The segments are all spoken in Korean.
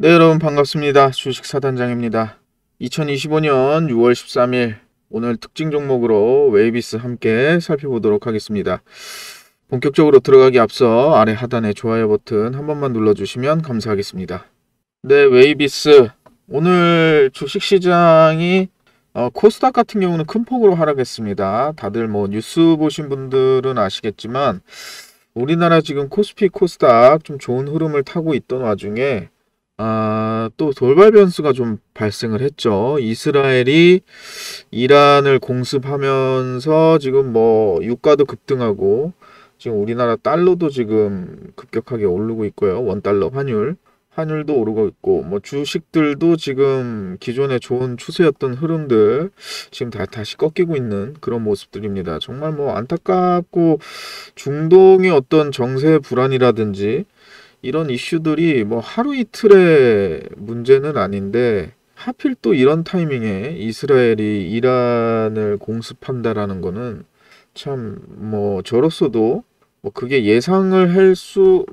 네, 여러분 반갑습니다. 주식사단장입니다. 2025년 6월 13일 오늘 특징 종목으로 웨이비스 함께 살펴보도록 하겠습니다. 본격적으로 들어가기 앞서 아래 하단에 좋아요 버튼 한 번만 눌러주시면 감사하겠습니다. 네, 웨이비스 오늘 주식시장이 코스닥 같은 경우는 큰 폭으로 하락했습니다. 다들 뭐 뉴스 보신 분들은 아시겠지만 우리나라 지금 코스피 코스닥 좀 좋은 흐름을 타고 있던 와중에 또 돌발 변수가 좀 발생을 했죠. 이스라엘이 이란을 공습하면서 지금 뭐 유가도 급등하고 지금 우리나라 달러도 지금 급격하게 오르고 있고요. 원달러 환율도 오르고 있고 뭐 주식들도 지금 기존에 좋은 추세였던 흐름들 지금 다시 꺾이고 있는 그런 모습들입니다. 정말 뭐 안타깝고 중동의 어떤 정세 불안이라든지 이런 이슈들이 뭐 하루 이틀의 문제는 아닌데 하필 또 이런 타이밍에 이스라엘이 이란을 공습한다라는 거는 참 뭐 저로서도 뭐 그게 예상하신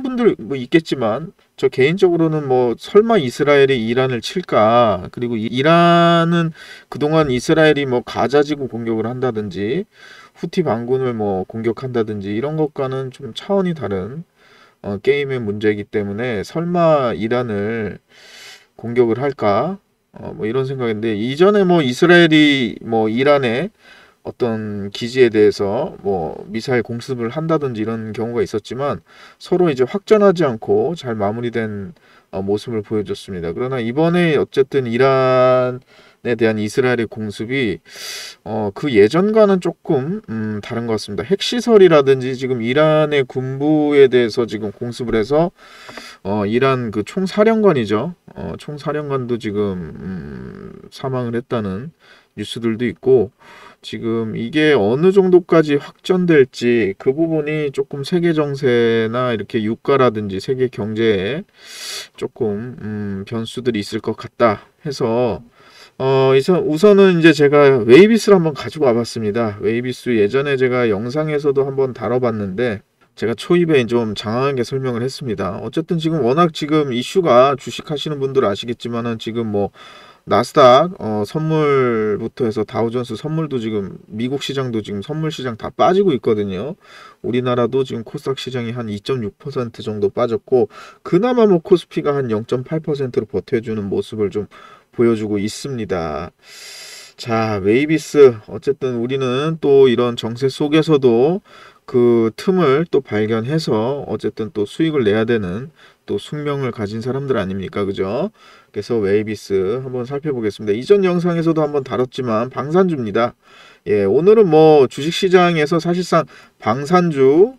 분들 뭐 있겠지만 저 개인적으로는 뭐 설마 이스라엘이 이란을 칠까, 그리고 이란은 그동안 이스라엘이 뭐 가자지구 공격을 한다든지 후티 반군을 뭐 공격한다든지 이런 것과는 좀 차원이 다른 게임의 문제이기 때문에 설마 이란을 공격을 할까? 뭐 이런 생각인데, 이전에 뭐 이스라엘이 뭐 이란의 어떤 기지에 대해서 뭐 미사일 공습을 한다든지 이런 경우가 있었지만 서로 이제 확전하지 않고 잘 마무리된 모습을 보여줬습니다. 그러나 이번에 어쨌든 이란에 대한 이스라엘의 공습이 그 예전과는 조금 다른 것 같습니다. 핵시설이라든지 지금 이란의 군부에 대해서 지금 공습을 해서 이란 그 총사령관이죠. 총사령관도 지금 사망을 했다는 뉴스들도 있고, 지금 이게 어느 정도까지 확전될지 그 부분이 조금 세계 정세나 이렇게 유가라든지 세계 경제에 조금 변수들이 있을 것 같다 해서 우선은 이제 제가 웨이비스를 한번 가지고 와봤습니다. 웨이비스 예전에 제가 영상에서도 한번 다뤄봤는데 제가 초입에 좀 장황하게 설명을 했습니다. 어쨌든 지금 워낙 지금 이슈가, 주식하시는 분들 아시겠지만은 지금 뭐 나스닥 선물부터 해서 다우존스 선물도 지금 미국 시장도 지금 선물 시장 다 빠지고 있거든요. 우리나라도 지금 코스닥 시장이 한 2.6% 정도 빠졌고, 그나마 뭐 코스피가 한 0.8%로 버텨주는 모습을 좀 보여주고 있습니다. 자, 웨이비스 어쨌든 우리는 또 이런 정세 속에서도 그 틈을 또 발견해서 어쨌든 또 수익을 내야 되는 또 숙명을 가진 사람들 아닙니까? 그죠? 그래서 웨이비스 한번 살펴보겠습니다. 이전 영상에서도 한번 다뤘지만 방산주입니다. 예, 오늘은 뭐 주식시장에서 사실상 방산주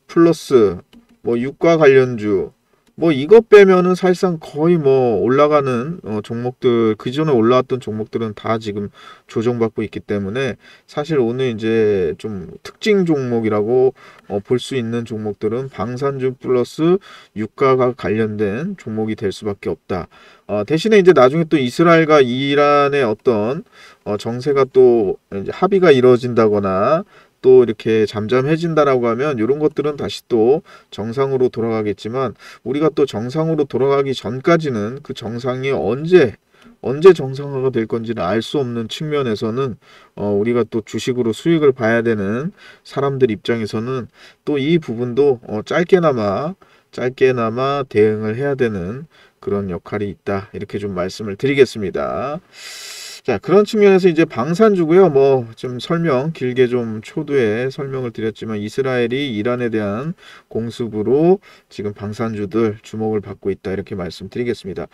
플러스 뭐 유가 관련주 뭐 이것 빼면은 사실상 거의 뭐 올라가는 종목들, 그전에 올라왔던 종목들은 다 지금 조정받고 있기 때문에 사실 오늘 이제 좀 특징 종목이라고 볼 수 있는 종목들은 방산주 플러스 유가가 관련된 종목이 될 수밖에 없다. 대신에 이제 나중에 또 이스라엘과 이란의 어떤 정세가 또 이제 합의가 이루어진다거나 또 이렇게 잠잠해진다라고 하면 이런 것들은 다시 또 정상으로 돌아가겠지만, 우리가 또 정상으로 돌아가기 전까지는 그 정상이 언제 정상화가 될 건지는 알 수 없는 측면에서는 우리가 또 주식으로 수익을 봐야 되는 사람들 입장에서는 또 이 부분도 짧게나마 대응을 해야 되는 그런 역할이 있다, 이렇게 좀 말씀을 드리겠습니다. 자, 그런 측면에서 이제 방산주고요. 뭐 좀 길게 좀 초두에 설명을 드렸지만 이스라엘이 이란에 대한 공습으로 지금 방산주들 주목을 받고 있다, 이렇게 말씀드리겠습니다.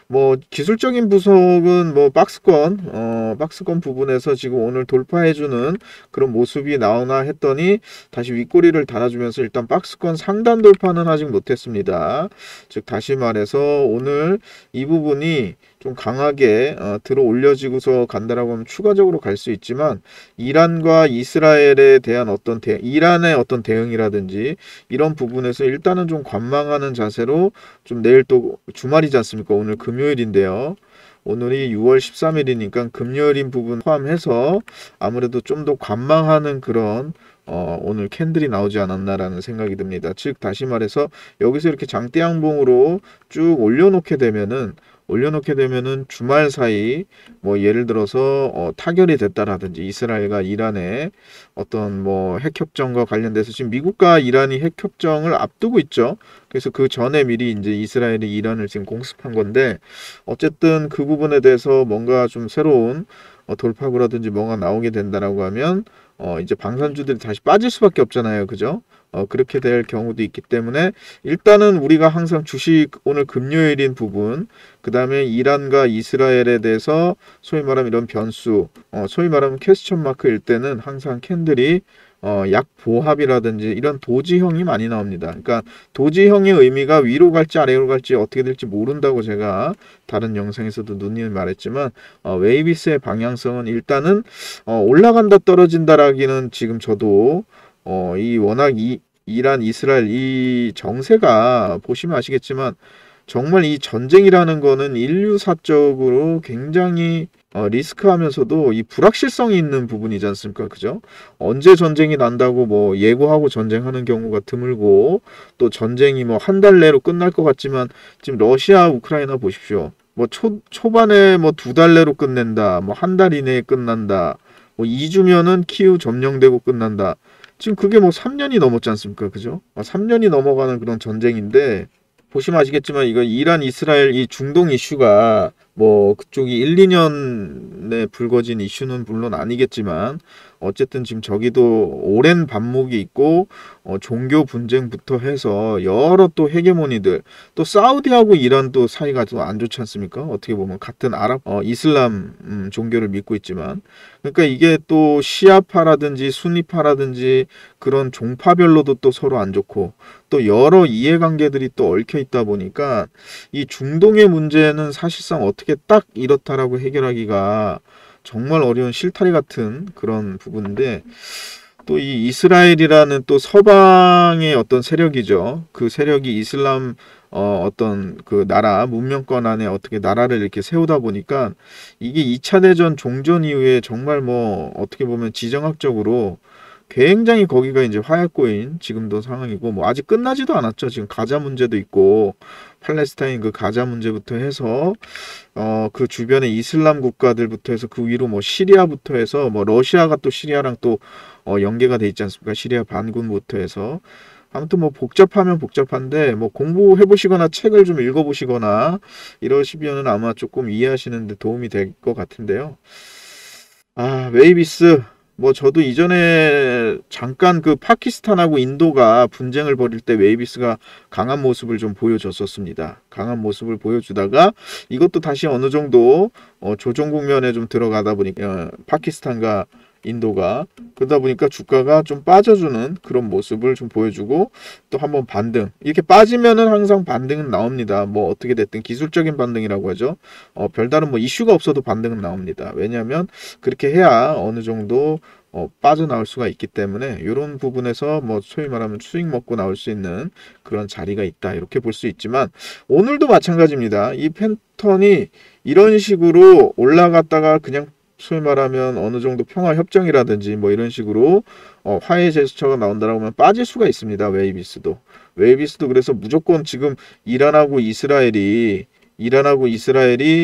뭐 기술적인 분석은 뭐 박스권 부분에서 지금 오늘 돌파해주는 그런 모습이 나오나 했더니 다시 윗꼬리를 달아주면서 일단 박스권 상단 돌파는 아직 못했습니다. 즉 다시 말해서 오늘 이 부분이 좀 강하게 들어 올려지고서 간다라고 하면 추가적으로 갈 수 있지만, 이란과 이스라엘에 대한 이란의 어떤 대응이라든지 이런 부분에서 일단은 좀 관망하는 자세로 좀, 내일 또 주말이지 않습니까? 오늘 금요일인데요. 오늘이 6월 13일이니까 금요일인 부분 포함해서 아무래도 좀 더 관망하는 그런 오늘 캔들이 나오지 않았나라는 생각이 듭니다. 즉 다시 말해서 여기서 이렇게 장대양봉으로 쭉 올려놓게 되면은 주말 사이 뭐 예를 들어서 타결이 됐다라든지 이스라엘과 이란의 어떤 뭐 핵협정과 관련돼서 지금 미국과 이란이 핵협정을 앞두고 있죠. 그래서 그 전에 미리 이제 이스라엘이 이란을 지금 공습한 건데 어쨌든 그 부분에 대해서 뭔가 좀 새로운 돌파구라든지 뭔가 나오게 된다라고 하면 이제 방산주들이 다시 빠질 수밖에 없잖아요. 그죠? 그렇게 될 경우도 있기 때문에 일단은 우리가 항상 주식 오늘 금요일인 부분, 그 다음에 이란과 이스라엘에 대해서 소위 말하면 이런 변수, 소위 말하면 퀘스천 마크일 때는 항상 캔들이 약보합이라든지 이런 도지형이 많이 나옵니다. 그러니까 도지형의 의미가 위로 갈지 아래로 갈지 어떻게 될지 모른다고 제가 다른 영상에서도 누누이 말했지만 웨이비스의 방향성은 일단은 올라간다 떨어진다라기는 지금 저도 이 워낙 이란 이스라엘 이 정세가 보시면 아시겠지만 정말 이 전쟁이라는 거는 인류사적으로 굉장히 리스크하면서도 이 불확실성이 있는 부분이지 않습니까? 그죠? 언제 전쟁이 난다고 뭐 예고하고 전쟁하는 경우가 드물고 또 전쟁이 뭐 한 달 내로 끝날 것 같지만 지금 러시아 우크라이나 보십시오. 뭐 초반에 뭐 2달 내로 끝낸다. 뭐 한 달 이내에 끝난다. 뭐 2주면은 키우 점령되고 끝난다. 지금 그게 뭐 3년이 넘었지 않습니까? 그죠? 3년이 넘어가는 그런 전쟁인데 보시면 아시겠지만 이거 이란 이스라엘 이 중동 이슈가 뭐 그쪽이 1, 2년에 불거진 이슈는 물론 아니겠지만 어쨌든 지금 저기도 오랜 반목이 있고 종교 분쟁부터 해서 여러 또 헤게모니들 또 사우디하고 이란도 사이가 좀 안 좋지 않습니까? 어떻게 보면 같은 아랍 이슬람 종교를 믿고 있지만 그러니까 이게 또 시아파라든지 순니파라든지 그런 종파별로도 또 서로 안 좋고 또 여러 이해관계들이 또 얽혀 있다 보니까 이 중동의 문제는 사실상 어떻게 딱 이렇다라고 해결하기가 정말 어려운 실타래 같은 그런 부분인데 또 이 이스라엘이라는 또 서방의 어떤 세력이죠. 그 세력이 이슬람 어떤 그 나라 문명권 안에 어떻게 나라를 이렇게 세우다 보니까 이게 2차 대전 종전 이후에 정말 뭐 어떻게 보면 지정학적으로 굉장히 거기가 이제 화약고인 지금도 상황이고 뭐 아직 끝나지도 않았죠. 지금 가자 문제도 있고 팔레스타인 그 가자 문제부터 해서 그 주변에 이슬람 국가들부터 해서 그 위로 뭐 시리아부터 해서 뭐 러시아가 또 시리아랑 또 연계가 돼 있지 않습니까? 시리아 반군부터 해서 아무튼 뭐 복잡하면 복잡한데 뭐 공부해 보시거나 책을 좀 읽어 보시거나 이러시면은 아마 조금 이해하시는 데 도움이 될 것 같은데요. 웨이비스 뭐 저도 이전에 잠깐 그 파키스탄하고 인도가 분쟁을 벌일 때 웨이비스가 강한 모습을 좀 보여줬었습니다. 강한 모습을 보여주다가 이것도 다시 어느 정도 조정 국면에 좀 들어가다 보니까 파키스탄과 인도가 그러다 보니까 주가가 좀 빠져주는 그런 모습을 좀 보여주고 또 한번 반등 이렇게 빠지면은 항상 반등은 나옵니다. 뭐 어떻게 됐든 기술적인 반등이라고 하죠. 별다른 뭐 이슈가 없어도 반등은 나옵니다. 왜냐하면 그렇게 해야 어느 정도 빠져나올 수가 있기 때문에 이런 부분에서 뭐 소위 말하면 수익 먹고 나올 수 있는 그런 자리가 있다 이렇게 볼 수 있지만 오늘도 마찬가지입니다. 이 패턴이 이런 식으로 올라갔다가 그냥 소위 말하면 어느 정도 평화 협정이라든지 뭐 이런 식으로 화해 제스처가 나온다라고 하면 빠질 수가 있습니다. 웨이비스도 그래서 무조건 지금 이란하고 이스라엘이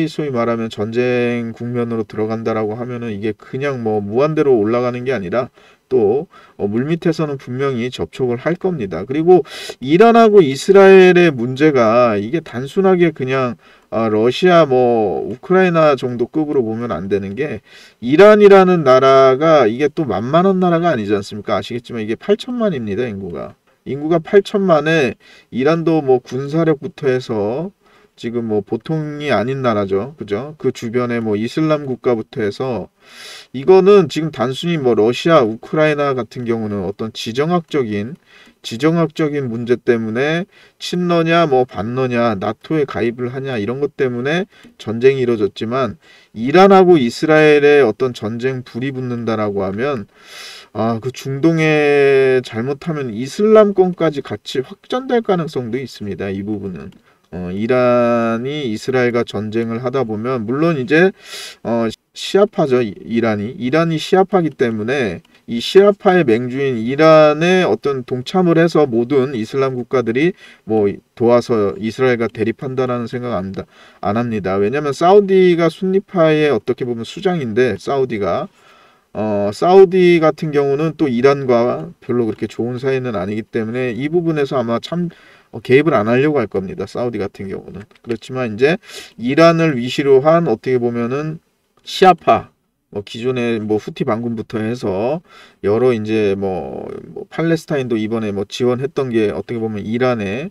소위 말하면 전쟁 국면으로 들어간다라고 하면은 이게 그냥 뭐 무한대로 올라가는 게 아니라 또 물밑에서는 분명히 접촉을 할 겁니다. 그리고 이란하고 이스라엘의 문제가 이게 단순하게 그냥 러시아 뭐 우크라이나 정도 급으로 보면 안 되는 게 이란이라는 나라가 이게 또 만만한 나라가 아니지 않습니까? 아시겠지만 이게 8천만입니다. 인구가 8천만에 이란도 뭐 군사력부터 해서 지금 뭐 보통이 아닌 나라죠. 그죠? 그 주변에 뭐 이슬람 국가부터 해서 이거는 지금 단순히 뭐 러시아, 우크라이나 같은 경우는 어떤 지정학적인 문제 때문에 친러냐 뭐 반러냐 나토에 가입을 하냐 이런 것 때문에 전쟁이 이루어졌지만 이란하고 이스라엘의 어떤 전쟁 불이 붙는다라고 하면 그 중동에 잘못하면 이슬람권까지 같이 확전될 가능성도 있습니다. 이 부분은. 이란이 이스라엘과 전쟁을 하다 보면 물론 이제 시아파죠. 이란이 시아파기 때문에 이 시아파의 맹주인 이란에 어떤 동참을 해서 모든 이슬람 국가들이 뭐 도와서 이스라엘과 대립한다라는 생각 안 합니다. 왜냐하면 사우디가 순니파의 어떻게 보면 수장인데 사우디 같은 경우는 또 이란과 별로 그렇게 좋은 사이는 아니기 때문에 이 부분에서 아마 참 개입을 안 하려고 할 겁니다. 사우디 같은 경우는. 그렇지만 이제 이란을 위시로 한 어떻게 보면은 시아파 기존에 뭐 후티 반군부터 해서 여러 이제 뭐 팔레스타인도 이번에 뭐 지원했던 게 어떻게 보면 이란의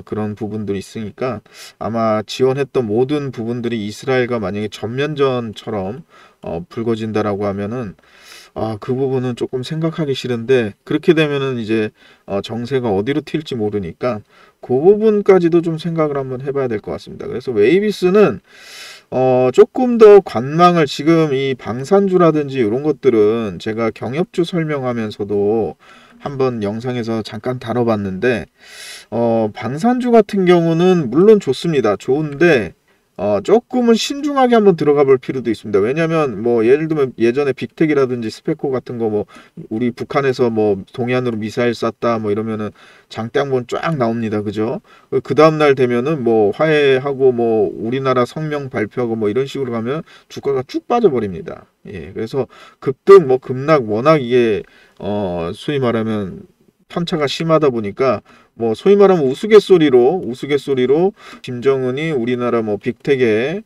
그런 부분들이 있으니까 아마 지원했던 모든 부분들이 이스라엘과 만약에 전면전처럼 불거진다라고 하면은 그 부분은 조금 생각하기 싫은데 그렇게 되면은 이제 정세가 어디로 튈지 모르니까 그 부분까지도 좀 생각을 한번 해봐야 될 것 같습니다. 그래서 웨이비스는 조금 더 관망을 지금 이 방산주라든지 이런 것들은 제가 경협주 설명하면서도 한번 영상에서 잠깐 다뤄봤는데 방산주 같은 경우는 물론 좋습니다. 좋은데 조금은 신중하게 한번 들어가 볼 필요도 있습니다. 왜냐하면 뭐 예를 들면 예전에 빅텍이라든지 스페코 같은 거 뭐 우리 북한에서 뭐 동해안으로 미사일 쐈다 뭐 이러면은 장대 한번 쫙 나옵니다. 그죠? 그 다음 날 되면은 뭐 화해하고 뭐 우리나라 성명 발표하고 뭐 이런 식으로 가면 주가가 쭉 빠져버립니다. 예, 그래서 급등 뭐 급락 워낙 이게 소위 말하면 편차가 심하다 보니까 뭐 소위 말하면 우스갯소리로 김정은이 우리나라 뭐 빅텍의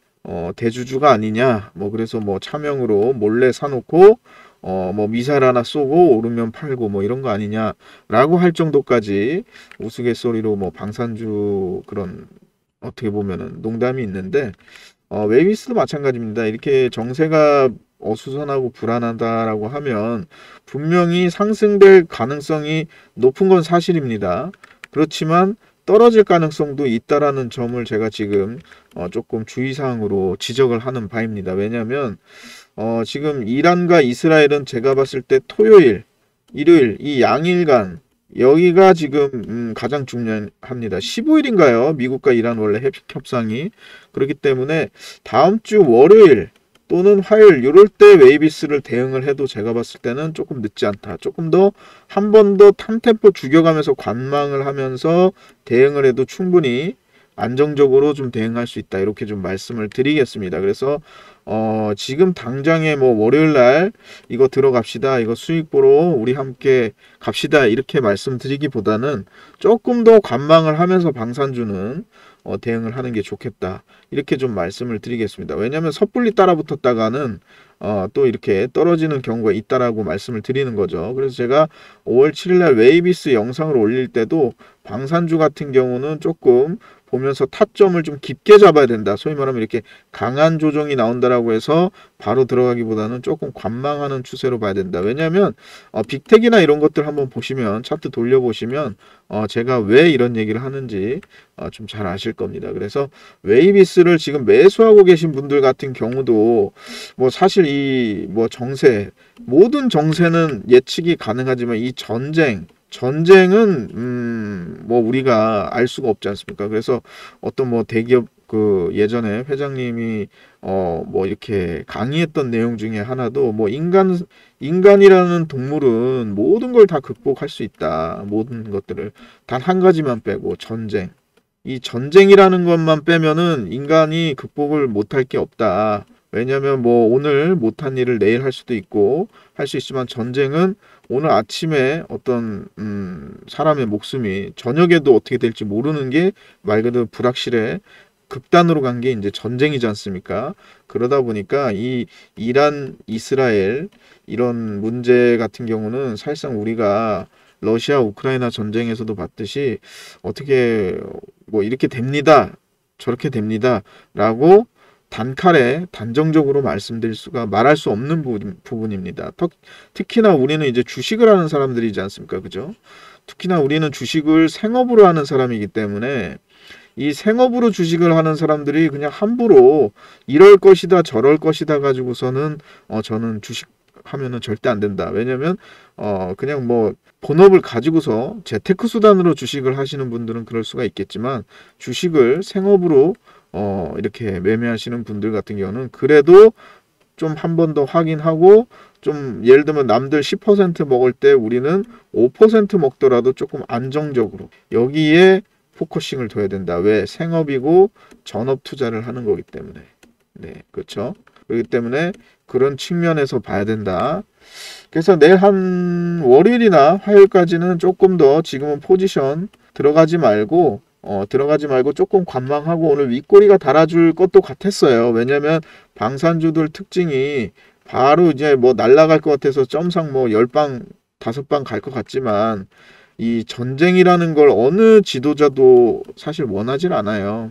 대주주가 아니냐 뭐 그래서 뭐 차명으로 몰래 사놓고 뭐 미사일 하나 쏘고 오르면 팔고 뭐 이런 거 아니냐라고 할 정도까지 우스갯소리로 뭐 방산주 그런 어떻게 보면은 농담이 있는데 웨이비스도 마찬가지입니다. 이렇게 정세가 어수선하고 불안하다라고 하면 분명히 상승될 가능성이 높은 건 사실입니다. 그렇지만 떨어질 가능성도 있다라는 점을 제가 지금 조금 주의사항으로 지적을 하는 바입니다. 왜냐하면 지금 이란과 이스라엘은 제가 봤을 때 토요일, 일요일 이 양일간 여기가 지금 가장 중요합니다. 15일인가요? 미국과 이란 원래 협상이. 그렇기 때문에 다음 주 월요일 또는 화요일 이럴 때 웨이비스를 대응을 해도 제가 봤을 때는 조금 늦지 않다. 조금 더 한 번 더 탐템포 죽여가면서 관망을 하면서 대응을 해도 충분히 안정적으로 좀 대응할 수 있다. 이렇게 좀 말씀을 드리겠습니다. 그래서 지금 당장에 뭐 월요일 날 이거 들어갑시다. 이거 수익 보러 우리 함께 갑시다. 이렇게 말씀드리기보다는 조금 더 관망을 하면서 방산주는 대응을 하는 게 좋겠다. 이렇게 좀 말씀을 드리겠습니다. 왜냐하면 섣불리 따라붙었다가는 또 이렇게 떨어지는 경우가 있다라고 말씀을 드리는 거죠. 그래서 제가 5월 7일 날 웨이비스 영상을 올릴 때도 방산주 같은 경우는 조금 보면서 타점을 좀 깊게 잡아야 된다. 소위 말하면 이렇게 강한 조정이 나온다라고 해서 바로 들어가기보다는 조금 관망하는 추세로 봐야 된다. 왜냐하면 빅텍이나 이런 것들 한번 보시면 차트 돌려보시면 제가 왜 이런 얘기를 하는지 좀 잘 아실 겁니다. 그래서 웨이비스를 지금 매수하고 계신 분들 같은 경우도 뭐 사실 이 뭐 정세 모든 정세는 예측이 가능하지만 이 전쟁은 뭐 우리가 알 수가 없지 않습니까? 그래서 어떤 뭐 대기업 그 예전에 회장님이 뭐 이렇게 강의했던 내용 중에 하나도 뭐 인간이라는 동물은 모든 걸 다 극복할 수 있다. 모든 것들을 단 한 가지만 빼고 전쟁. 이 전쟁이라는 것만 빼면은 인간이 극복을 못할 게 없다. 왜냐하면 뭐 오늘 못한 일을 내일 할 수도 있고 할 수 있지만 전쟁은 오늘 아침에 어떤 사람의 목숨이 저녁에도 어떻게 될지 모르는 게 말 그대로 불확실해 극단으로 간 게 이제 전쟁이지 않습니까? 그러다 보니까 이 이란, 이스라엘 이런 문제 같은 경우는 사실상 우리가 러시아, 우크라이나 전쟁에서도 봤듯이 어떻게 뭐 이렇게 됩니다. 저렇게 됩니다. 라고 단칼에 단정적으로 말할 수 없는 부분입니다. 특히나 우리는 이제 주식을 하는 사람들이지 않습니까? 그죠? 특히나 우리는 주식을 생업으로 하는 사람이기 때문에 이 생업으로 주식을 하는 사람들이 그냥 함부로 이럴 것이다 저럴 것이다 가지고서는 저는 주식 하면은 절대 안 된다. 왜냐면 그냥 뭐 본업을 가지고서 재테크 수단으로 주식을 하시는 분들은 그럴 수가 있겠지만 주식을 생업으로 이렇게 매매하시는 분들 같은 경우는 그래도 좀 한 번 더 확인하고 좀 예를 들면 남들 10% 먹을 때 우리는 5% 먹더라도 조금 안정적으로 여기에 포커싱을 둬야 된다. 왜? 생업이고 전업 투자를 하는 거기 때문에. 네, 그렇죠. 그렇기 때문에 그런 측면에서 봐야 된다. 그래서 내일 한 월요일이나 화요일까지는 조금 더 지금은 포지션 들어가지 말고 조금 관망하고 오늘 윗꼬리가 달아줄 것도 같았어요. 왜냐면 방산주들 특징이 바로 이제 뭐 날아갈 것 같아서 점상 뭐 10방 5방 갈 것 같지만 이 전쟁이라는 걸 어느 지도자도 사실 원하질 않아요.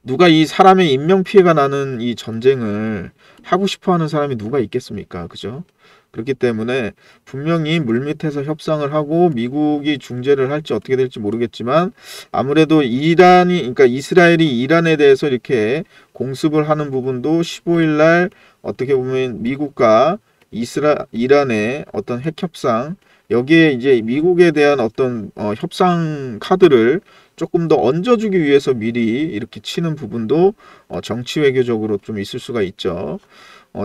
누가 이 사람의 인명 피해가 나는 이 전쟁을 하고 싶어 하는 사람이 누가 있겠습니까? 그죠? 그렇기 때문에 분명히 물밑에서 협상을 하고 미국이 중재를 할지 어떻게 될지 모르겠지만 아무래도 그러니까 이스라엘이 이란에 대해서 이렇게 공습을 하는 부분도 15일 날 어떻게 보면 미국과 이란의 어떤 핵 협상 여기에 이제 미국에 대한 어떤 협상 카드를 조금 더 얹어주기 위해서 미리 이렇게 치는 부분도 정치 외교적으로 좀 있을 수가 있죠.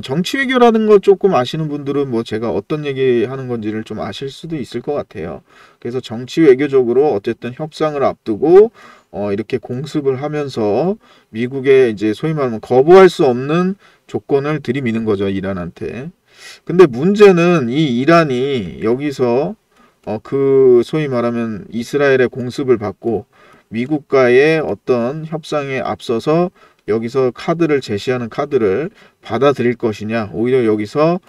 정치 외교라는 걸 조금 아시는 분들은 뭐 제가 어떤 얘기 하는 건지를 좀 아실 수도 있을 것 같아요. 그래서 정치 외교적으로 어쨌든 협상을 앞두고 이렇게 공습을 하면서 미국의 이제 소위 말하면 거부할 수 없는 조건을 들이미는 거죠, 이란한테. 근데 문제는 이 이란이 여기서 그 소위 말하면 이스라엘의 공습을 받고 미국과의 어떤 협상에 앞서서 여기서 카드를 제시하는 카드를 받아들일 것이냐 오히려 여기서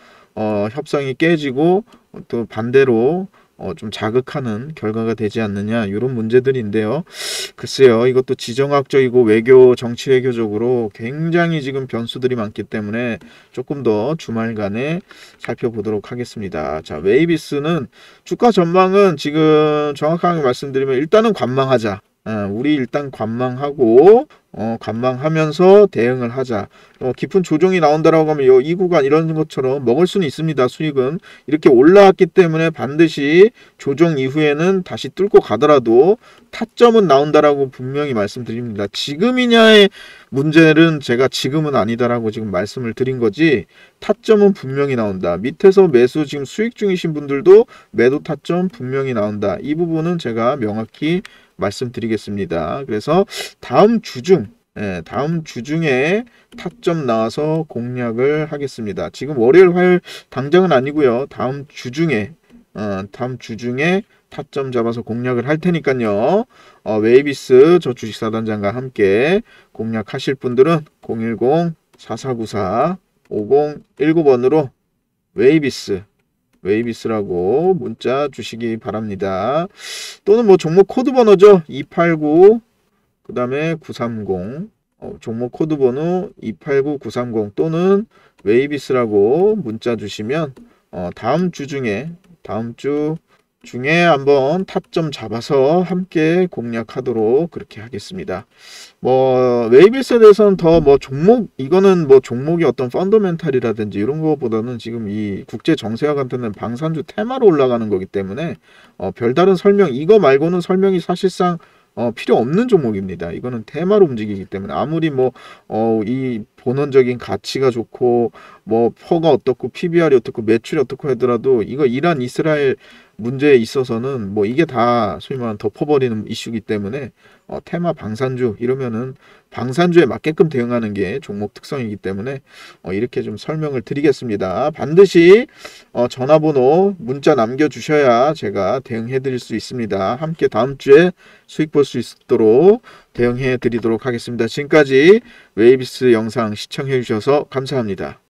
협상이 깨지고 또 반대로 좀 자극하는 결과가 되지 않느냐 이런 문제들인데요. 글쎄요, 이것도 지정학적이고 외교 정치 외교적으로 굉장히 지금 변수들이 많기 때문에 조금 더 주말간에 살펴보도록 하겠습니다. 자, 웨이비스는 주가 전망은 지금 정확하게 말씀드리면 일단은 관망하자. 우리 일단 관망하고 관망하면서 대응을 하자. 깊은 조정이 나온다라고 하면 이 구간 이런 것처럼 먹을 수는 있습니다. 수익은 이렇게 올라왔기 때문에 반드시 조정 이후에는 다시 뚫고 가더라도 타점은 나온다라고 분명히 말씀드립니다. 지금이냐의 문제는 제가 지금은 아니다라고 지금 말씀을 드린 거지 타점은 분명히 나온다. 밑에서 매수 지금 수익 중이신 분들도 매도 타점 분명히 나온다. 이 부분은 제가 명확히 말씀드리겠습니다. 그래서 다음 주 중에 타점 나와서 공략을 하겠습니다. 지금 월요일 화요일 당장은 아니고요. 다음 주 중에 타점 잡아서 공략을 할 테니까요. 웨이비스 저 주식사단장과 함께 공략하실 분들은 010-4494-5019번으로 웨이비스라고 문자 주시기 바랍니다. 또는 뭐 종목 코드 번호죠. 289 그 다음에 930 종목 코드 번호 289930 또는 웨이비스라고 문자 주시면 다음 주 중에 한번 타점 잡아서 함께 공략하도록 그렇게 하겠습니다. 뭐 웨이비스에 대해서는 더 뭐 이거는 뭐 종목이 어떤 펀더멘탈이라든지 이런 거보다는 지금 이 국제 정세와 같은 방산주 테마로 올라가는 거기 때문에 별다른 설명 이거 말고는 설명이 사실상 필요 없는 종목입니다. 이거는 테마로 움직이기 때문에 아무리 이 본원적인 가치가 좋고 퍼가 어떻고 PBR이 어떻고 매출이 어떻고 하더라도 이거 이란 이스라엘 문제에 있어서는 이게 다 소위 말하는 덮어버리는 이슈이기 때문에 테마 방산주 이러면은 방산주에 맞게끔 대응하는 게 종목 특성이기 때문에 이렇게 좀 설명을 드리겠습니다. 반드시 전화번호 문자 남겨주셔야 제가 대응해 드릴 수 있습니다. 함께 다음 주에 수익 볼 수 있도록 대응해 드리도록 하겠습니다. 지금까지 웨이비스 영상 시청해 주셔서 감사합니다.